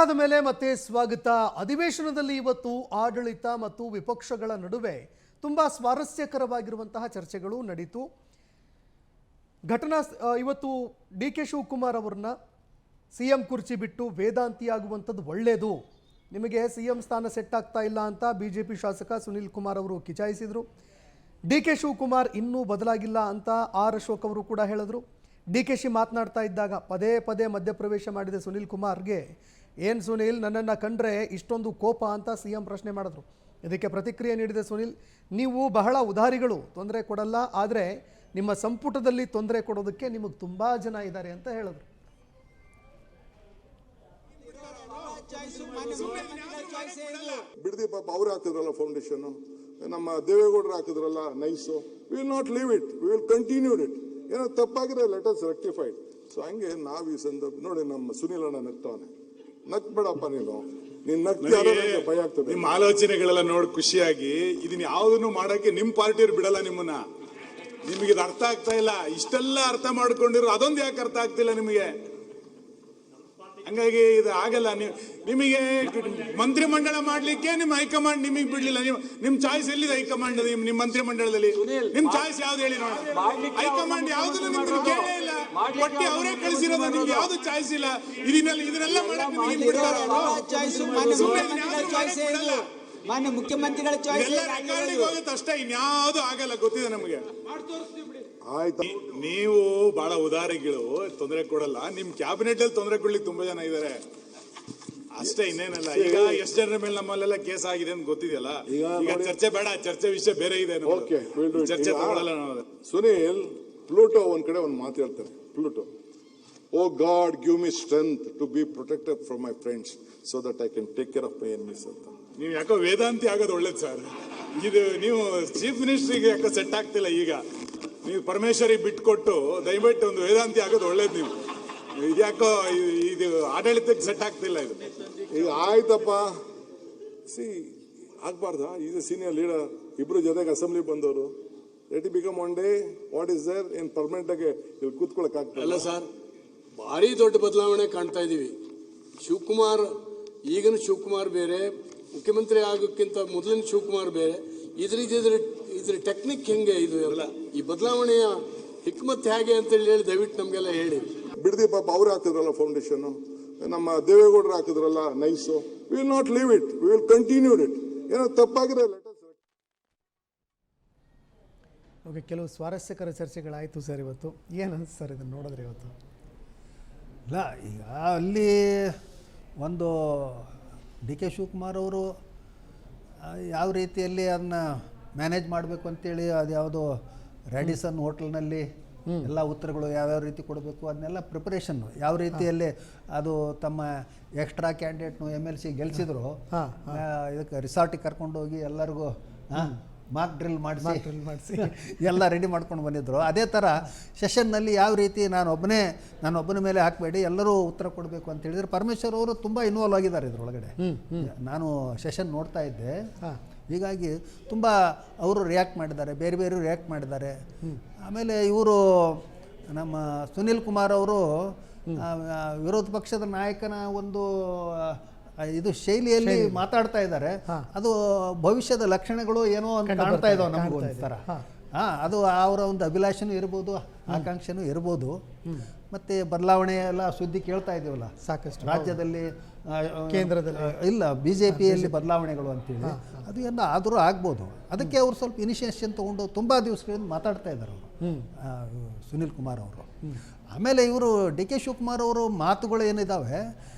ಇದಾದ ಮೇಲೆ ಮತ್ತೆ ಸ್ವಾಗತ. ಅಧಿವೇಶನದಲ್ಲಿ ಇವತ್ತು ಆಡಳಿತ ಮತ್ತು ವಿಪಕ್ಷಗಳ ನಡುವೆ ತುಂಬಾ ಸ್ವಾರಸ್ಯಕರವಾಗಿರುವಂತಹ ಚರ್ಚೆಗಳು ನಡೆಯಿತು. ಇವತ್ತು ಡಿ.ಕೆ. ಶಿವಕುಮಾರ್ ಅವರನ್ನ ಸಿಎಂ ಕುರ್ಚಿ ಬಿಟ್ಟು ವೇದಾಂತಿ ಆಗುವಂಥದ್ದು ಒಳ್ಳೆಯದು, ನಿಮಗೆ ಸಿಎಂ ಸ್ಥಾನ ಸೆಟ್ ಆಗ್ತಾ ಇಲ್ಲ ಅಂತ ಬಿಜೆಪಿ ಶಾಸಕ ಸುನಿಲ್ ಕುಮಾರ್ ಅವರು ಕಿಚಾಯಿಸಿದರು. ಡಿ.ಕೆ. ಶಿವಕುಮಾರ್ ಇನ್ನೂ ಬದಲಾಗಿಲ್ಲ ಅಂತ ಆರ್ ಅಶೋಕ್ ಅವರು ಕೂಡ ಹೇಳಿದ್ರು. ಡಿ.ಕೆ.ಶಿ ಮಾತನಾಡ್ತಾ ಇದ್ದಾಗ ಪದೇ ಪದೇ ಮಧ್ಯಪ್ರವೇಶ ಮಾಡಿದ ಸುನಿಲ್ ಕುಮಾರ್ಗೆ ಏನು ಸುನಿಲ್ ನನ್ನನ್ನು ಕಂಡ್ರೆ ಇಷ್ಟೊಂದು ಕೋಪ ಅಂತ ಸಿಎಂ ಪ್ರಶ್ನೆ ಮಾಡಿದ್ರು. ಇದಕ್ಕೆ ಪ್ರತಿಕ್ರಿಯೆ ನೀಡಿದ ಸುನಿಲ್, ನೀವು ಬಹಳ ಉದಾರಿಗಳು, ತೊಂದರೆ ಕೊಡಲ್ಲ, ಆದರೆ ನಿಮ್ಮ ಸಂಪುಟದಲ್ಲಿ ತೊಂದರೆ ಕೊಡೋದಕ್ಕೆ ನಿಮಗೆ ತುಂಬ ಜನ ಇದ್ದಾರೆ ಅಂತ ಹೇಳಿದ್ರು. ಬಿಡದಿ ಪಾಪ ಅವ್ರು ಹಾಕಿದ್ರಲ್ಲ ಫೌಂಡೇಶನ್, ನಮ್ಮ ದೇವೇಗೌಡರು ಹಾಕಿದ್ರಲ್ಲ nice. We will not leave it, we will continued it. ಏನೋ ತಪ್ಪಾಗಿದೆ, ಲೆಟ್ ಅಸ್ ರೆಕ್ಟಿಫೈಡ್. ಸೊ ಹಂಗೆ ನಾವು ಈ ಸಂದರ್ಭ ನೋಡಿ, ನಮ್ಮ ಸುನಿಲ್ ಅಣ್ಣ ನಗ್ತಾವನೆ. ನಗ್ಬೇಡಪ್ಪ ನೀನು ಭಯ ಆಗ್ತದೆ. ನಿಮ್ಮ ಆಲೋಚನೆಗಳೆಲ್ಲ ನೋಡಿ ಖುಷಿಯಾಗಿ ಇದನ್ನ ಯಾವ್ದನ್ನು ಮಾಡಕ್ಕೆ ನಿಮ್ ಪಾರ್ಟಿಯವ್ರು ಬಿಡಲ್ಲ ನಿಮ್ಮನ್ನ. ನಿಮಗೆ ಇದು ಅರ್ಥ ಆಗ್ತಾ ಇಲ್ಲ, ಇಷ್ಟೆಲ್ಲ ಅರ್ಥ ಮಾಡ್ಕೊಂಡಿರೋ ಅದೊಂದು ಯಾಕೆ ಅರ್ಥ ಆಗ್ತಿಲ್ಲ ನಿಮಗೆ? ಹಂಗಾಗಿ ಇದು ಆಗಲ್ಲ. ನಿಮಗೆ ಮಂತ್ರಿಮಂಡಲ ಮಾಡ್ಲಿಕ್ಕೆ ನಿಮ್ ಹೈಕಮಾಂಡ್ ನಿಮಗೆ ಬಿಡ್ಲಿಲ್ಲ. ನಿಮ್ ಚಾಯ್ಸ್ ಎಲ್ಲಿದೆ ಹೈಕಮಾಂಡ್? ನಿಮ್ ಮಂತ್ರಿಮಂಡಲದಲ್ಲಿ ನಿಮ್ ಚಾಯ್ಸ್ ಯಾವ್ದು ಹೇಳಿ ನೋಡಿ. ಹೈಕಮಾಂಡ್ ಯಾವ್ದನ್ನು ನಿಮ್ಗೆ ಕೇಳೇ ಇಲ್ಲ, ಪಟ್ಟಿ ಅವರೇ ಕಳಿಸಿರೋದು, ನಿಮ್ಗೆ ಯಾವ್ದು ಚಾಯ್ಸ್ ಇಲ್ಲ. ಇದನ್ನೆಲ್ಲ ಮಾಡಕ್ ನಿಮ್ಗೆ ಬಿಡ್ತಾರ ಮಾನ್ಯ ಮುಖ್ಯಮಂತ್ರಿಗಳ ರೆಕಾರ್ಡಿಂಗ್ ಹೋಗುತ್ತೆ ಅಷ್ಟೇ, ಇನ್ಯಾವುದು ಆಗಲ್ಲ. ಗೊತ್ತಿದೆ ನಮಗೆ. ಆಯ್ತು, ನೀವು ಬಹಳ ಉದಾರಿಗಳು, ತೊಂದರೆ ಕೊಡಲ್ಲ. ನಿಮ್ ಕ್ಯಾಬಿನೆಟ್ ಅಲ್ಲಿ ತೊಂದರೆ ಕೊಡ್ಲಿಕ್ಕೆ ತುಂಬಾ ಜನ ಇದಾರೆ ಅಷ್ಟೇ, ಇನ್ನೇನಲ್ಲ. ಈಗ ಎಷ್ಟು ಜನರ ಮೇಲೆ ನಮ್ಮಲ್ಲೆಲ್ಲ ಕೇಸ್ ಆಗಿದೆ ಅಂತ ಗೊತ್ತಿದೆಯಲ್ಲ. ಈಗ ಚರ್ಚೆ ಬೇಡ, ಚರ್ಚೆ ವಿಷಯ ಬೇರೆ ಇದೆ. ಚರ್ಚೆ ತಗೊಳ್ಳಲ್ಲ ನಾವು. ಸುನೀಲ್, ಪ್ಲೂಟೋ ಒಂದ್ ಕಡೆ ಒಂದು ಮಾತು ಹೇಳ್ತಾರೆ. Pluto, O God give me strength to be protected from my friends so that I can take care of my enemies ಅಂತ. ನೀವು ಯಾಕೋ ವೇದಾಂತಿ ಆಗೋದು ಒಳ್ಳೇದು ಸರ್. ಇದು ನೀವು ಚೀಫ್ ಮಿನಿಸ್ಟ್ರಿಗೆ ಯಾಕೋ ಸೆಟ್ ಆಗ್ತಿಲ್ಲ. ಈಗ ನೀವು ಪರಮೇಶ್ವರಿ ಬಿಟ್ಕೊಟ್ಟು ದಯವಿಟ್ಟು ಒಂದು ವೇದಾಂತಿ ಆಗೋದು ಒಳ್ಳೇದು. ನೀವು ಇದ್ಯಾಕೋ ಇದು ಆಡಳಿತಕ್ಕೆ ಸೆಟ್ ಆಗ್ತಿಲ್ಲ. ಇದು ಈಗ ಆಯ್ತಪ್ಪ, ಸಿ ಆಗ್ಬಾರ್ದ? ಈಸ್ ಎ ಸೀನಿಯರ್ ಲೀಡರ್, ಇಬ್ರು ಜೊತೆಗೆ ಅಸೆಂಬ್ಲಿ ಬಂದವರು. Let it become one day what is there in permanent ಆಗಿ ಇಲ್ಲಿ ಕೂತ್ಕೊಳಕ್ ಆಗ್ತದೆ ಅಲ್ಲ ಸರ್. ಭಾರಿ ದೊಡ್ಡ ಬದಲಾವಣೆ ಕಾಣ್ತಾ ಇದೀವಿ. ಶಿವಕುಮಾರ್, ಈಗಿನ ಶಿವಕುಮಾರ್ ಬೇರೆ, ಮುಖ್ಯಮಂತ್ರಿ ಆಗೋಕ್ಕಿಂತ ಮೊದಲಿನ ಶಿವಕುಮಾರ್ ಬೇರೆ. ಇದ್ರ ಟೆಕ್ನಿಕ್ ಹೆಂಗೆ ಇದು ಎಲ್ಲ, ಈ ಬದಲಾವಣೆಯ ಹಿಕ್ಮತ್ ಹೇಗೆ ಅಂತ ಹೇಳಿ ದಯವಿಟ್ಟು ನಮ್ಗೆಲ್ಲ ಹೇಳಿ. ಬಿಡದಿ ಪಾಪ ಅವ್ರು ಹಾಕಿದ್ರಲ್ಲ ಫೌಂಡೇಶನ್, ನಮ್ಮ ದೇವೇಗೌಡರು ಹಾಕಿದ್ರಲ್ಲ nice. We will not leave it, we will continued it. ಏನೋ ತಪ್ಪಾಗಿದೆ, ಲೆಟ್ ಅಸ್. ಓಕೆ, ಕೆಲವು ಸ್ವಾರಸ್ಯಕರ ಚರ್ಚೆಗಳಾಯಿತು ಸರ್ ಇವತ್ತು. ಏನು ಅನಿಸ್ತು ಸರ್ ಇದನ್ನು ನೋಡಿದ್ರೆ ಇವತ್ತು? ಇಲ್ಲ, ಈಗ ಅಲ್ಲಿ ಒಂದು ಡಿ.ಕೆ. ಶಿವಕುಮಾರ್ ಅವರು ಯಾವ ರೀತಿಯಲ್ಲಿ ಅದನ್ನ ಮ್ಯಾನೇಜ್ ಮಾಡಬೇಕು ಅಂತೇಳಿ, ಅದು ಯಾವುದೋ ರ್ಯಾಡಿಸನ್ ಹೋಟೆಲ್ನಲ್ಲಿ ಎಲ್ಲ ಉತ್ತರಗಳು ಯಾವ್ಯಾವ ರೀತಿ ಕೊಡಬೇಕು ಅದನ್ನೆಲ್ಲ ಪ್ರಿಪರೇಷನ್ನು ಯಾವ ರೀತಿಯಲ್ಲಿ ಅದು ತಮ್ಮ ಎಕ್ಸ್ಟ್ರಾ ಕ್ಯಾಂಡಿಡೇಟ್ನು MLC ಗೆಲ್ಲಿಸಿದ್ರು. ಇದಕ್ಕೆ ರಿಸಾರ್ಟಿಗೆ ಕರ್ಕೊಂಡು ಹೋಗಿ ಎಲ್ಲರಿಗೂ ಮಾರ್ಕ್ ಡ್ರಿಲ್ ಮಾಡಿಸಿ ಎಲ್ಲ ರೆಡಿ ಮಾಡ್ಕೊಂಡು ಬಂದಿದ್ರು. ಅದೇ ಥರ ಸೆಷನ್ನಲ್ಲಿ ಯಾವ ರೀತಿ ನಾನೊಬ್ಬನ ಮೇಲೆ ಹಾಕಬೇಡಿ, ಎಲ್ಲರೂ ಉತ್ತರ ಕೊಡಬೇಕು ಅಂತ ಹೇಳಿದ್ರೆ ಪರಮೇಶ್ವರ್ ಅವರು ತುಂಬ ಇನ್ವಾಲ್ವ್ ಆಗಿದ್ದಾರೆ ಇದರೊಳಗಡೆ. ನಾನು ಸೆಷನ್ ನೋಡ್ತಾ ಇದ್ದೆ, ಹೀಗಾಗಿ ತುಂಬ ಅವರು ರಿಯಾಕ್ಟ್ ಮಾಡಿದ್ದಾರೆ, ಬೇರೆ ಬೇರೆ ರಿಯಾಕ್ಟ್ ಮಾಡಿದ್ದಾರೆ. ಆಮೇಲೆ ಇವರು ನಮ್ಮ ಸುನಿಲ್ ಕುಮಾರ್ ಅವರು ವಿರೋಧ ಪಕ್ಷದ ನಾಯಕನ ಒಂದು ಇದು ಶೈಲಿಯಲ್ಲಿ ಮಾತಾಡ್ತಾ ಇದ್ದಾರೆ. ಅದು ಭವಿಷ್ಯದ ಲಕ್ಷಣಗಳು ಏನೋ ಅಂತ ಕಾಣ್ತಾ ಇದಾವೆ ನಮಗೂ ಒಂಥರ. ಅದು ಅವರ ಒಂದು ಅಭಿಲಾಷೆನೂ ಇರ್ಬೋದು, ಆಕಾಂಕ್ಷೆನೂ ಇರ್ಬೋದು. ಮತ್ತು ಬದಲಾವಣೆ ಎಲ್ಲ ಸುದ್ದಿ ಕೇಳ್ತಾ ಇದ್ದೀವಲ್ಲ ಸಾಕಷ್ಟು ರಾಜ್ಯದಲ್ಲಿ, ಕೇಂದ್ರದಲ್ಲಿ ಇಲ್ಲ BJPಯಲ್ಲಿ ಬದಲಾವಣೆಗಳು ಅಂತೇಳಿ. ಅದು ಎಲ್ಲ ಆದರೂ ಆಗ್ಬೋದು. ಅದಕ್ಕೆ ಅವರು ಸ್ವಲ್ಪ ಇನಿಷಿಯೇಷನ್ ತೊಗೊಂಡು ತುಂಬ ದಿವಸಗಳಿಂದ ಮಾತಾಡ್ತಾ ಇದ್ದಾರೆ ಅವರು, ಸುನಿಲ್ ಕುಮಾರ್ ಅವರು. ಆಮೇಲೆ ಇವರು ಡಿ.ಕೆ. ಶಿವಕುಮಾರ್ ಅವರು ಮಾತುಗಳು ಏನಿದ್ದಾವೆ,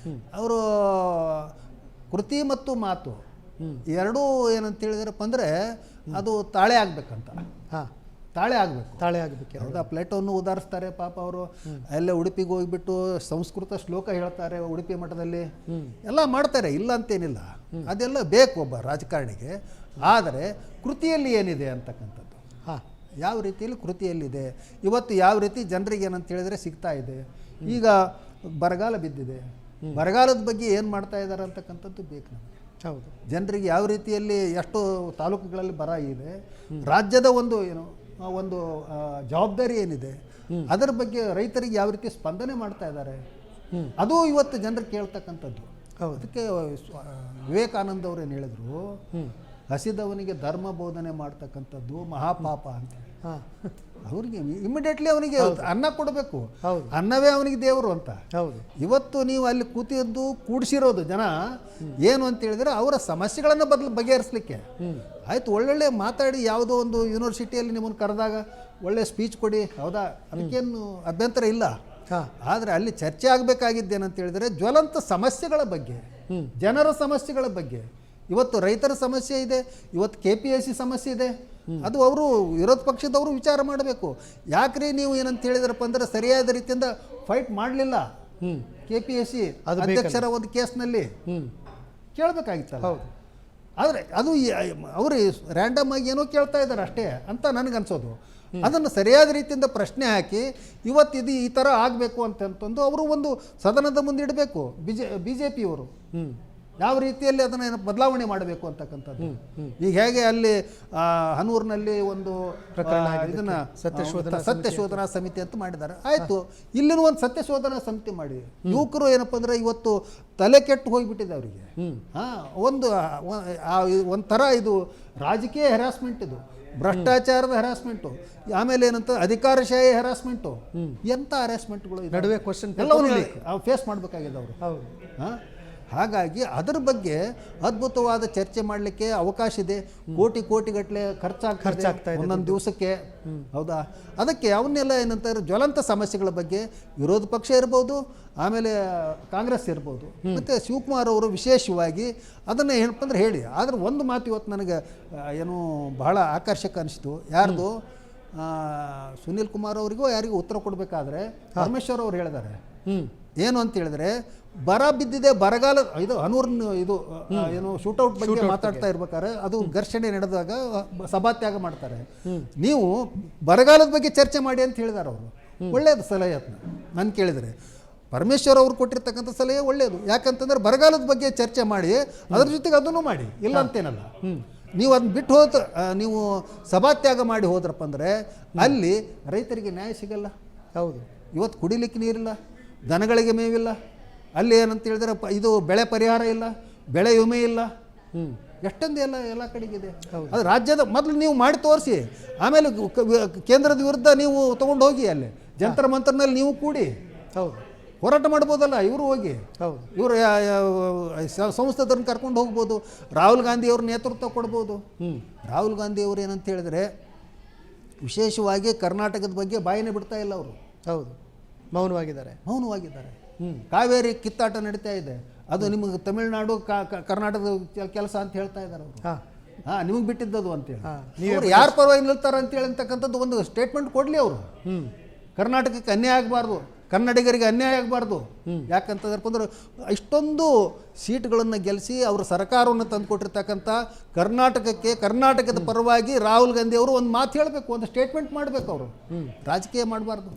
ಅವರು ಕೃತಿ ಮತ್ತು ಮಾತು ಎರಡೂ ಏನಂತ ಹೇಳಿದ್ರಪ್ಪ ಅಂದರೆ ಅದು ತಾಳೆ ಆಗಬೇಕಂತ. ತಾಳೆ ಆಗಬೇಕು. ಹೌದಾ, ಪ್ಲೇಟೋನ್ನು ಉದಾಹರಿಸ್ತಾರೆ ಪಾಪ ಅವರು. ಅಲ್ಲೇ ಉಡುಪಿಗೆ ಹೋಗಿಬಿಟ್ಟು ಸಂಸ್ಕೃತ ಶ್ಲೋಕ ಹೇಳ್ತಾರೆ ಉಡುಪಿ ಮಠದಲ್ಲಿ, ಎಲ್ಲ ಮಾಡ್ತಾರೆ, ಇಲ್ಲ ಅಂತೇನಿಲ್ಲ. ಅದೆಲ್ಲ ಬೇಕು ಒಬ್ಬ ರಾಜಕಾರಣಿಗೆ. ಆದರೆ ಕೃತಿಯಲ್ಲಿ ಏನಿದೆ ಅಂತಕ್ಕಂಥದ್ದು, ಯಾವ ರೀತಿಯಲ್ಲಿ ಕೃತಿಯಲ್ಲಿದೆ, ಇವತ್ತು ಯಾವ ರೀತಿ ಜನರಿಗೆ ಏನಂತ ಹೇಳಿದ್ರೆ ಸಿಗ್ತಾ ಇದೆ. ಈಗ ಬರಗಾಲ ಬಿದ್ದಿದೆ, ಬರಗಾಲದ ಬಗ್ಗೆ ಏನು ಮಾಡ್ತಾ ಇದ್ದಾರೆ ಅಂತಕ್ಕಂಥದ್ದು ಬೇಕು ನಮಗೆ. ಹೌದು, ಜನರಿಗೆ ಯಾವ ರೀತಿಯಲ್ಲಿ ಎಷ್ಟು ತಾಲೂಕುಗಳಲ್ಲಿ ಬರ ಇದೆ, ರಾಜ್ಯದ ಒಂದು ಜವಾಬ್ದಾರಿ ಏನಿದೆ, ಅದರ ಬಗ್ಗೆ ರೈತರಿಗೆ ಯಾವ ರೀತಿ ಸ್ಪಂದನೆ ಮಾಡ್ತಾ ಇದ್ದಾರೆ, ಅದು ಇವತ್ತು ಜನರು ಕೇಳ್ತಕ್ಕಂಥದ್ದು. ಅದಕ್ಕೆ ವಿವೇಕಾನಂದ ಅವ್ರು ಏನು ಹೇಳಿದ್ರು, ಹಸಿದವನಿಗೆ ಧರ್ಮ ಬೋಧನೆ ಮಾಡ್ತಕ್ಕಂಥದ್ದು ಮಹಾಪಾಪ ಅಂತ. ಹಾಂ, ಅವ್ರಿಗೆ ಇಮಿಡಿಯೇಟ್ಲಿ ಅವನಿಗೆ ಅನ್ನ ಕೊಡಬೇಕು, ಹೌದು. ಅನ್ನವೇ ಅವನಿಗೆ ದೇವರು ಅಂತ. ಹೌದು. ಇವತ್ತು ನೀವು ಅಲ್ಲಿ ಕೂತಿದ್ದು ಕೂಡಿಸಿರೋದು ಜನ ಏನು ಅಂತ ಹೇಳಿದ್ರೆ ಅವರ ಸಮಸ್ಯೆಗಳನ್ನು ಬಗೆಹರಿಸಲಿಕ್ಕೆ. ಆಯ್ತು, ಒಳ್ಳೊಳ್ಳೆ ಮಾತಾಡಿ ಯಾವುದೋ ಒಂದು ಯೂನಿವರ್ಸಿಟಿಯಲ್ಲಿ ನಿಮ್ಮನ್ನು ಕರೆದಾಗ ಒಳ್ಳೆ ಸ್ಪೀಚ್ ಕೊಡಿ, ಹೌದಾ, ಅದಕ್ಕೇನು ಅಭ್ಯಂತರ ಇಲ್ಲ. ಆದರೆ ಅಲ್ಲಿ ಚರ್ಚೆ ಆಗಬೇಕಾಗಿದ್ದೇನಂತ ಹೇಳಿದರೆ ಜ್ವಲಂತ ಸಮಸ್ಯೆಗಳ ಬಗ್ಗೆ, ಜನರ ಸಮಸ್ಯೆಗಳ ಬಗ್ಗೆ. ಇವತ್ತು ರೈತರ ಸಮಸ್ಯೆ ಇದೆ, ಇವತ್ತು KPSC ಸಮಸ್ಯೆ ಇದೆ. ಅದು ಅವರು ವಿರೋಧ ಪಕ್ಷದವರು ವಿಚಾರ ಮಾಡಬೇಕು. ಯಾಕ್ರಿ ನೀವು ಏನಂತ ಹೇಳಿದ್ರಪ್ಪ ಅಂದರೆ ಸರಿಯಾದ ರೀತಿಯಿಂದ ಫೈಟ್ ಮಾಡಲಿಲ್ಲ KPSC ಅಧ್ಯಕ್ಷರ ಒಂದು ಕೇಸ್ನಲ್ಲಿ ಕೇಳಬೇಕಾಗಿತ್ತಲ್ಲ. ಹೌದು. ಆದರೆ ಅದು ಅವರು ರ್ಯಾಂಡಮ್ ಆಗಿ ಏನೋ ಕೇಳ್ತಾ ಇದ್ದಾರೆ ಅಷ್ಟೇ ಅಂತ ನನಗನ್ಸೋದು. ಅದನ್ನು ಸರಿಯಾದ ರೀತಿಯಿಂದ ಪ್ರಶ್ನೆ ಹಾಕಿ ಇವತ್ತಿದು ಈ ಥರ ಆಗಬೇಕು ಅಂತಂದು ಅವರು ಒಂದು ಸದನದ ಮುಂದೆ ಇಡಬೇಕು. BJP ಅವರು ಯಾವ ರೀತಿಯಲ್ಲಿ ಅದನ್ನು ಬದಲಾವಣೆ ಮಾಡಬೇಕು ಅಂತಕ್ಕಂಥದ್ದು. ಈಗ ಹೇಗೆ ಅಲ್ಲಿ ಹನೂರಿನಲ್ಲಿ ಒಂದು ಇದನ್ನು ಸತ್ಯಶೋಧನಾ ಸಮಿತಿ ಅಂತ ಮಾಡಿದ್ದಾರೆ, ಆಯಿತು, ಇಲ್ಲಿನೂ ಒಂದು ಸತ್ಯಶೋಧನಾ ಸಮಿತಿ ಮಾಡಿ. ಯುವಕರು ಏನಪ್ಪ ಅಂದರೆ ಇವತ್ತು ತಲೆ ಕೆಟ್ಟು ಹೋಗಿಬಿಟ್ಟಿದೆ ಅವರಿಗೆ. ಒಂಥರ ಇದು ರಾಜಕೀಯ ಹೆರಾಸ್ಮೆಂಟ್, ಇದು ಭ್ರಷ್ಟಾಚಾರದ ಹೆರಾಸ್ಮೆಂಟು, ಆಮೇಲೆ ಏನಂತ ಅಧಿಕಾರಶಾಹಿ ಹೆರಾಸ್ಮೆಂಟು, ಎಂಥ ಹರಾಸ್ಮೆಂಟ್ಗಳು ನಡುವೆ ಕ್ವಶನ್ ಎಲ್ಲವನ್ನೂ ಫೇಸ್ ಮಾಡಬೇಕಾಗಿದೆ ಅವರು. ಹಾಗಾಗಿ ಅದರ ಬಗ್ಗೆ ಅದ್ಭುತವಾದ ಚರ್ಚೆ ಮಾಡಲಿಕ್ಕೆ ಅವಕಾಶ ಇದೆ. ಕೋಟಿಗಟ್ಟಲೆ ಖರ್ಚಾಗ್ತದೆ ಒಂದೊಂದು ದಿವಸಕ್ಕೆ, ಹೌದಾ. ಅದಕ್ಕೆ ಅವನ್ನೆಲ್ಲ ಏನಂತಾರೆ ಜ್ವಲಂತ ಸಮಸ್ಯೆಗಳ ಬಗ್ಗೆ ವಿರೋಧ ಪಕ್ಷ ಇರ್ಬೋದು, ಆಮೇಲೆ ಕಾಂಗ್ರೆಸ್ ಇರ್ಬೋದು, ಮತ್ತು ಶಿವಕುಮಾರ್ ಅವರು ವಿಶೇಷವಾಗಿ ಅದನ್ನು ಏನಪ್ಪ ಅಂದ್ರೆ ಹೇಳಿ. ಆದರೆ ಒಂದು ಮಾತು ಇವತ್ತು ನನಗೆ ಏನು ಬಹಳ ಆಕರ್ಷಕ ಅನಿಸ್ತು. ಯಾರ್ದು ಸುನೀಲ್ ಕುಮಾರ್ ಅವರಿಗೂ ಯಾರಿಗೂ ಉತ್ತರ ಕೊಡಬೇಕಾದ್ರೆ ಪರಮೇಶ್ವರ್ ಅವರು ಹೇಳಿದ್ದಾರೆ ಏನು ಅಂತ ಹೇಳಿದ್ರೆ, ಬರ ಬಿದ್ದಿದೆ, ಬರಗಾಲ, ಇದು ಹನೂರಿನ ಇದು ಏನು ಶೂಟೌಟ್ ಬಗ್ಗೆ ಮಾತಾಡ್ತಾ ಇರ್ಬೇಕಾದ್ರೆ ಅದು ಘರ್ಷಣೆ ನಡೆದಾಗ ಸಭಾತ್ಯಾಗ ಮಾಡ್ತಾರೆ. ನೀವು ಬರಗಾಲದ ಬಗ್ಗೆ ಚರ್ಚೆ ಮಾಡಿ ಅಂತ ಹೇಳಿದಾರೆ ಅವರು. ಒಳ್ಳೆಯದು ಸಲಹೆ ಅದನ್ನ ನಾನು ಕೇಳಿದರೆ. ಪರಮೇಶ್ವರ್ ಅವರು ಕೊಟ್ಟಿರ್ತಕ್ಕಂಥ ಸಲಹೆ ಒಳ್ಳೆಯದು. ಯಾಕಂತಂದ್ರೆ ಬರಗಾಲದ ಬಗ್ಗೆ ಚರ್ಚೆ ಮಾಡಿ ಅದ್ರ ಜೊತೆಗೆ ಅದನ್ನು ಮಾಡಿ, ಇಲ್ಲ ಅಂತೇನಲ್ಲ. ನೀವು ಅದನ್ನ ಬಿಟ್ಟು ನೀವು ಸಭಾತ್ಯಾಗ ಮಾಡಿ ಹೋದ್ರಪ್ಪ ಅಂದರೆ ಅಲ್ಲಿ ರೈತರಿಗೆ ನ್ಯಾಯ ಸಿಗಲ್ಲ. ಹೌದು, ಇವತ್ತು ಕುಡಿಲಿಕ್ಕೆ ನೀರಿಲ್ಲ, ದನಗಳಿಗೆ ಮೇವಿಲ್ಲ, ಅಲ್ಲಿ ಏನಂತ ಹೇಳಿದ್ರೆ ಇದು ಬೆಳೆ ಪರಿಹಾರ ಇಲ್ಲ, ಬೆಳೆ ವಿಮೆ ಇಲ್ಲ, ಎಷ್ಟೊಂದು ಎಲ್ಲ ಕಡೆಗಿದೆ. ಅದು ರಾಜ್ಯದ ಮೊದಲು ನೀವು ಮಾಡಿ ತೋರಿಸಿ, ಆಮೇಲೆ ಕೇಂದ್ರದ ವಿರುದ್ಧ ನೀವು ತೊಗೊಂಡು ಹೋಗಿ ಅಲ್ಲಿ ಜಂತರ ಮಂತರ್ನಲ್ಲಿ ನೀವು ಕೂಡಿ ಹೋರಾಟ ಮಾಡ್ಬೋದಲ್ಲ. ಇವರು ಹೋಗಿ ಇವರು ಸಂಸದರನ್ನ ಕರ್ಕೊಂಡು ಹೋಗ್ಬೋದು, ರಾಹುಲ್ ಗಾಂಧಿ ಅವ್ರ ನೇತೃತ್ವ ಕೊಡ್ಬೋದು. ರಾಹುಲ್ ಗಾಂಧಿ ಅವರು ಏನಂತ ಹೇಳಿದ್ರೆ ವಿಶೇಷವಾಗಿ ಕರ್ನಾಟಕದ ಬಗ್ಗೆ ಬಾಯಿನೇ ಬಿಡ್ತಾ ಇಲ್ಲ ಅವರು. ಹೌದು, ಮೌನವಾಗಿದ್ದಾರೆ. ಕಾವೇರಿ ಕಿತ್ತಾಟ ನಡೀತಾ ಇದೆ, ಅದು ನಿಮಗೆ ತಮಿಳುನಾಡು ಕರ್ನಾಟಕದ ಕೆಲಸ ಅಂತ ಹೇಳ್ತಾ ಇದ್ದಾರೆ ಅವರು. ನಿಮಗೆ ಬಿಟ್ಟಿದ್ದದು ಅಂತೇಳಿ ಇವರು ಯಾರ ಪರವಾಗಿ ನಿಲ್ತಾರೆ ಅಂತೇಳಿ ಅಂತಕ್ಕಂಥದ್ದು ಒಂದು ಸ್ಟೇಟ್ಮೆಂಟ್ ಕೊಡಲಿ ಅವರು. ಕರ್ನಾಟಕಕ್ಕೆ ಅನ್ಯಾಯ ಆಗಬಾರ್ದು, ಕನ್ನಡಿಗರಿಗೆ ಅನ್ಯಾಯ ಆಗಬಾರ್ದು. ಯಾಕಂತಂದ್ರಪ್ಪ ಅಂದ್ರೆ ಇಷ್ಟೊಂದು ಸೀಟ್ಗಳನ್ನು ಗೆಲ್ಲಿಸಿ ಅವರು ಸರ್ಕಾರವನ್ನು ತಂದುಕೊಟ್ಟಿರ್ತಕ್ಕಂಥ ಕರ್ನಾಟಕಕ್ಕೆ, ಕರ್ನಾಟಕದ ಪರವಾಗಿ ರಾಹುಲ್ ಗಾಂಧಿ ಅವರು ಒಂದು ಮಾತು ಹೇಳಬೇಕು, ಒಂದು ಸ್ಟೇಟ್ಮೆಂಟ್ ಮಾಡಬೇಕು ಅವರು. ರಾಜಕೀಯ ಮಾಡಬಾರ್ದು.